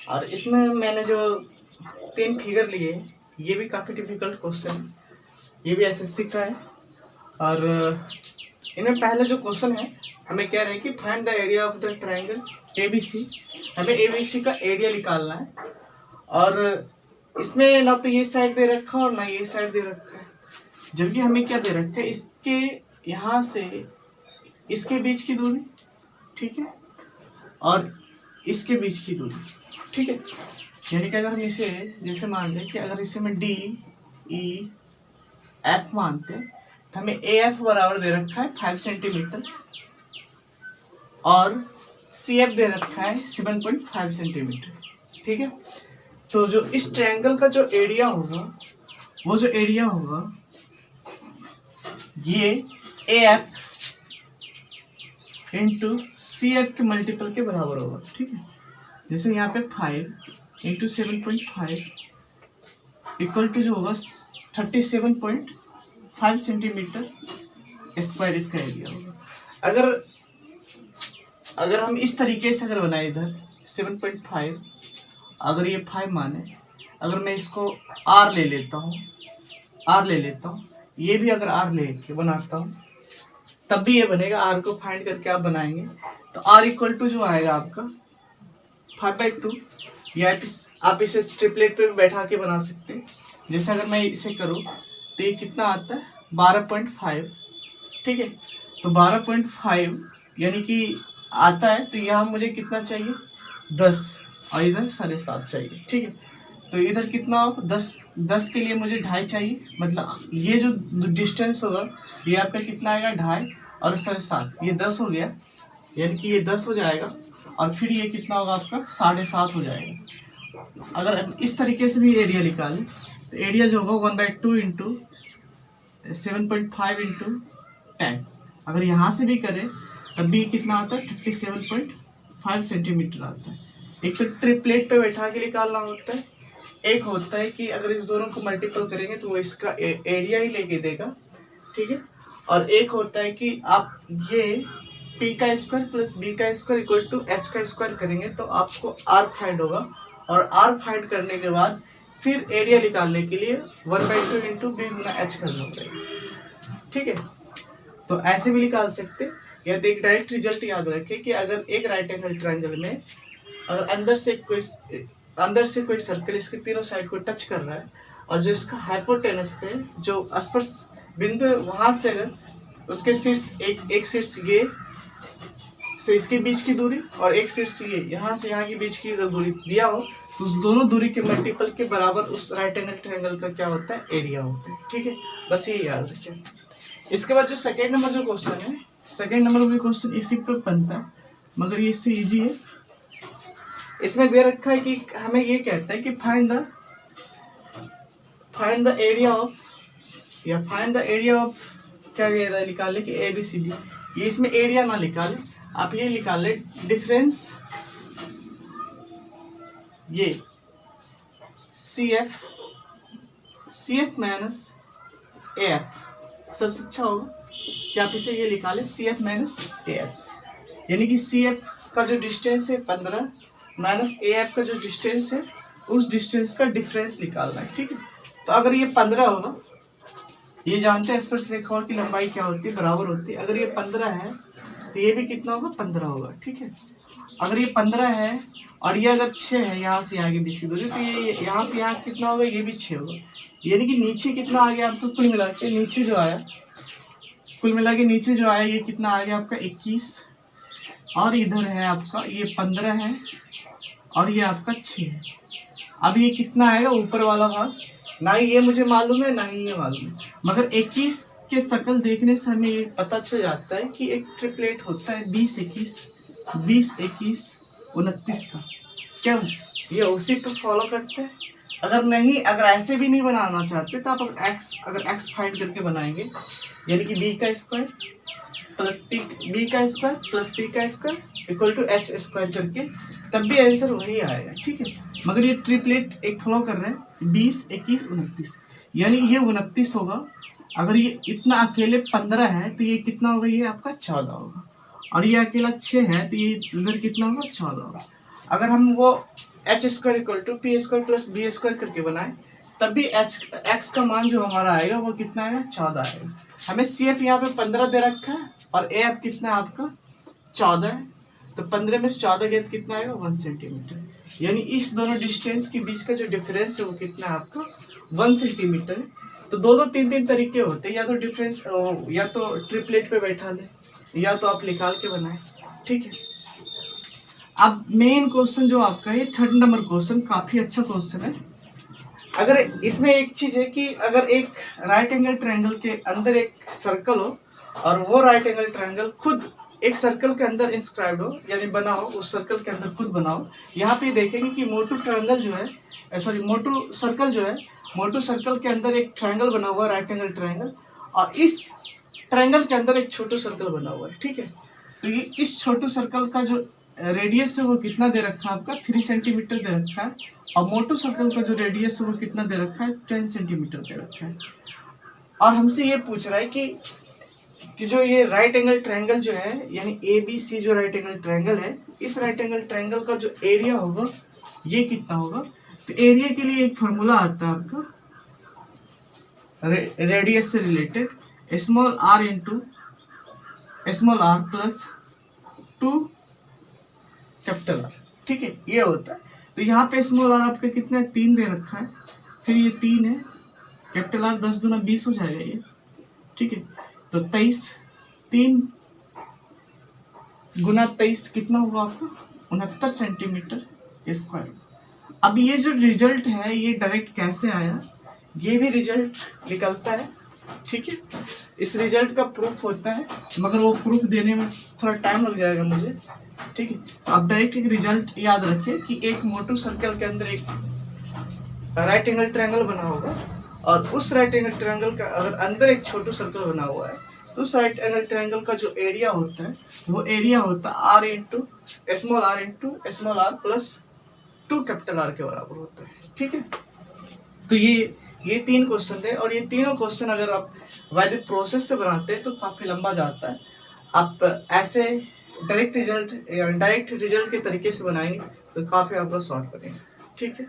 और इसमें मैंने जो 3 फिगर लिए, ये भी काफ़ी डिफिकल्ट क्वेश्चन है, ये भी एसएससी का है। और इनमें पहले जो क्वेश्चन है, हमें कह रहे हैं कि find the area of the triangle ABC. हमें एबीसी का एरिया निकालना है। और इसमें ना तो ये साइड दे रखा और ना ये साइड दे रखा है, जबकि हमें क्या दे रखा है, इसके यहाँ से इसके बीच की दूरी, ठीक है, और इसके बीच की दूरी, ठीक है। यानी कि अगर हम इसे जैसे मान लें कि अगर इसे मैं डी ई एफ मानते हैं, तो हमें ए एफ बराबर दे रखा है 5 सेंटीमीटर और सी एफ दे रखा है 7.5 सेंटीमीटर, ठीक है। तो जो इस ट्रायंगल का जो एरिया होगा, वो जो एरिया होगा ये a f into c f के मल्टीपल के बराबर होगा, ठीक है। जैसे यहाँ पे 5 इंटू 7.5 इक्वल टू जो होगा 37.5 सेंटीमीटर स्क्वायर इसका एरिया होगा। अगर हम इस तरीके से अगर बनाए इधर 7.5, अगर ये 5 माने, अगर मैं इसको r ले लेता हूँ, ये भी अगर r ले के बनाता हूँ, तब भी ये बनेगा। r को फाइंड करके आप बनाएंगे तो r इक्वल टू जो आएगा आपका 5/2, या आप इसे ट्रिपलेट पे बैठा के बना सकते हैं। जैसे अगर मैं इसे करूँ तो ये कितना आता है 12.5, ठीक है। तो 12.5 यानी कि आता है, तो यहाँ मुझे कितना चाहिए 10 और इधर 7.5 चाहिए, ठीक है। तो इधर कितना होगा 10 के लिए मुझे 2.5 चाहिए, मतलब ये जो डिस्टेंस होगा ये आपका कितना आएगा 2.5 और 7.5, ये 10 हो गया, यानी कि ये 10 हो जाएगा। और फिर ये कितना होगा आपका 7.5 हो जाएगा। अगर इस तरीके से भी एरिया निकालें तो एरिया जो होगा 1/2 इंटू 7.5 इंटू 10, अगर यहाँ से भी करें तब भी कितना आता है 37.5 सेंटीमीटर आता है। एक तो ट्रिपलेट पे बैठा के निकालना होता है, एक होता है कि अगर इस दोनों को मल्टीपल करेंगे तो वो इसका एरिया ही लेके देगा, ठीक है। और एक होता है कि आप ये p का स्क्वायर प्लस b का स्क्वायर इक्वल टू h का स्क्वायर करेंगे तो आपको r फाइंड होगा, और r फाइंड करने के बाद फिर एरिया निकालने के लिए 1/2 इंटू b गुना h करना पड़ेगा, ठीक है। तो ऐसे भी निकाल सकते। या तो एक डायरेक्ट रिजल्ट याद रखें कि अगर एक राइट एंगल ट्रायंगल में अगर अंदर से कोई सर्कल इसके तीनों साइड को टच कर रहा है, और जो इसका हाइपोटेनस पे जो स्पर्श बिंदु है वहाँ से अगर उसके शीर्ष एक शीर्ष ये से इसके बीच की दूरी और एक शीर्ष ये यहाँ से यहाँ के बीच की दूरी दिया हो, तो उस दोनों दूरी के मल्टीपल के बराबर उस राइट एंगल ट्रायंगल का क्या होता है एरिया होता है, ठीक है। बस ये याद रखें। इसके बाद जो सेकेंड नंबर जो क्वेश्चन है, सेकेंड नंबर भी क्वेश्चन इसी पे बनता है, मगर ये इससे ईजी है। इसमें दे रखा है कि हमें ये कहता है कि फाइंड द एरिया ऑफ क्या कह रहा है निकालने की ABCD। ये इसमें एरिया ना निकाले, आप ये निकाल ले डिफरेंस, ये CF माइनस AF सबसे अच्छा होगा कि आप इसे ये निकालें CF माइनस AF, यानी कि CF का जो डिस्टेंस है 15 माइनस AF का जो डिस्टेंस है उस डिस्टेंस का डिफरेंस निकालना है, ठीक है। तो अगर ये 15 होगा, ये जानते हैं स्पर्श रेखाओं की लंबाई क्या होती है, बराबर होती है। अगर ये 15 है तो ये भी कितना होगा 15 होगा, ठीक है। अगर ये 15 है और ये अगर 6 है यहाँ से यहाँ के बीच की दूरी, तो ये यहाँ से यहाँ कितना होगा, ये भी 6 होगा। यानी कि नीचे कितना आ गया आपको कुल मिला के, नीचे जो आया ये कितना आ गया आपका 21, और इधर है आपका ये 15 है और ये आपका 6 है। अब ये कितना आएगा ऊपर वाला भाग, ना ही ये मुझे मालूम है ना ही ये मालूम है, मगर 21 के शक्ल देखने से हमें ये पता चल जाता है कि एक ट्रिपलेट होता है 20, 21, 29 का। क्या ये उसी पर फॉलो करते हैं? अगर ऐसे भी नहीं बनाना चाहते तो आप अगर x फाइंड करके बनाएंगे, यानी कि b का स्क्वायर प्लस p का square equal to h square करके, तब भी आंसर वही आएगा, ठीक है। मगर ये ट्रिपलेट एक फॉलो कर रहे हैं 20, 21, 29, यानी ये 29 होगा। अगर ये इतना अकेले 15 है तो ये कितना होगा, ये आपका 14 होगा। और ये अकेला 6 है तो ये इधर कितना होगा 14 होगा। अगर हम वो h square equal to p square plus b square करके बनाए, तब भी एक्स का मान जो हमारा आएगा वो कितना आएगा, 14 आएगा। हमें सी एफ यहाँ पे 15 दे रखा है और ए एफ कितना है आपका 14 है, तो 15 में से 14 गया तो कितना आएगा 1 सेंटीमीटर। यानी इस दोनों डिस्टेंस के बीच का जो डिफरेंस है वो कितना है आपका 1 सेंटीमीटर है। तो दोनों तीन तीन तरीके होते हैं, या तो डिफरेंस या तो ट्रिपलेट पे बैठा ले, या तो आप निकाल के बनाए, ठीक है। अब मेन क्वेश्चन जो आपका है 3rd नंबर क्वेश्चन काफी अच्छा क्वेश्चन है। अगर इसमें एक चीज है कि अगर एक राइट एंगल ट्रायंगल के अंदर एक सर्कल हो और वो राइट एंगल ट्रायंगल खुद एक सर्कल के अंदर इंस्क्राइब्ड हो, यानी बना हो, उस सर्कल के अंदर खुद बना हो। यहाँ पे देखेंगे कि मोटू ट्रायंगल जो है, सॉरी मोटू सर्कल जो है, मोटू सर्कल के अंदर एक ट्रायंगल बना हुआ है, राइट एंगल ट्रायंगल, और इस ट्रायंगल के अंदर एक छोटू सर्कल बना हुआ है, ठीक है। तो ये इस छोटू सर्कल का जो रेडियस है वो कितना दे रखा है आपका 3 सेंटीमीटर दे रखा है, और मोटू सर्कल का जो रेडियस है वो कितना दे रखा है 10 सेंटीमीटर दे रखा है। और हमसे ये पूछ रहा है कि जो ये राइट एंगल ट्रायंगल जो है, यानी ए बी सी जो राइट एंगल ट्रायंगल है, इस राइट एंगल ट्रायंगल का जो एरिया होगा ये कितना होगा। तो एरिया के लिए एक फॉर्मूला आता है आपका रेडियस से related, small r into small r plus 2 capital r, ठीक है, ये होता है। तो यहाँ पे स्मॉल आर आपका कितना है 3 दे रखा है, फिर ये 3 है, कैपिटल आर 10 दूना 20 हो जाएगा ये, ठीक है। तो 23 3 गुना 23 कितना हुआ आपको 69 सेंटीमीटर स्क्वायर। अब ये जो रिजल्ट है ये डायरेक्ट कैसे आया, ये भी रिजल्ट निकलता है, ठीक है। इस रिजल्ट का प्रूफ होता है, मगर वो प्रूफ देने में थोड़ा टाइम लग जाएगा मुझे, ठीक है। आप डायरेक्ट एक रिजल्ट याद रखें कि एक मोटू सर्कल के अंदर एक राइट एंगल ट्रायंगल बना होगा, और उस राइट एंगल ट्रायंगल का अगर अंदर एक छोटू सर्कल बना हुआ है, तो उस राइट एंगल ट्रायंगल का जो एरिया होता है वो एरिया होता है r into small r plus 2 capital r के बराबर होता है, ठीक है। तो ये 3 क्वेश्चन थे, और ये तीनों क्वेश्चन अगर आप बाय द प्रोसेस से बनाते हैं तो काफ़ी लंबा जाता है। आप ऐसे डायरेक्ट रिजल्ट के तरीके से बनाएंगे तो काफ़ी आपका शॉर्ट बनेगा, ठीक है।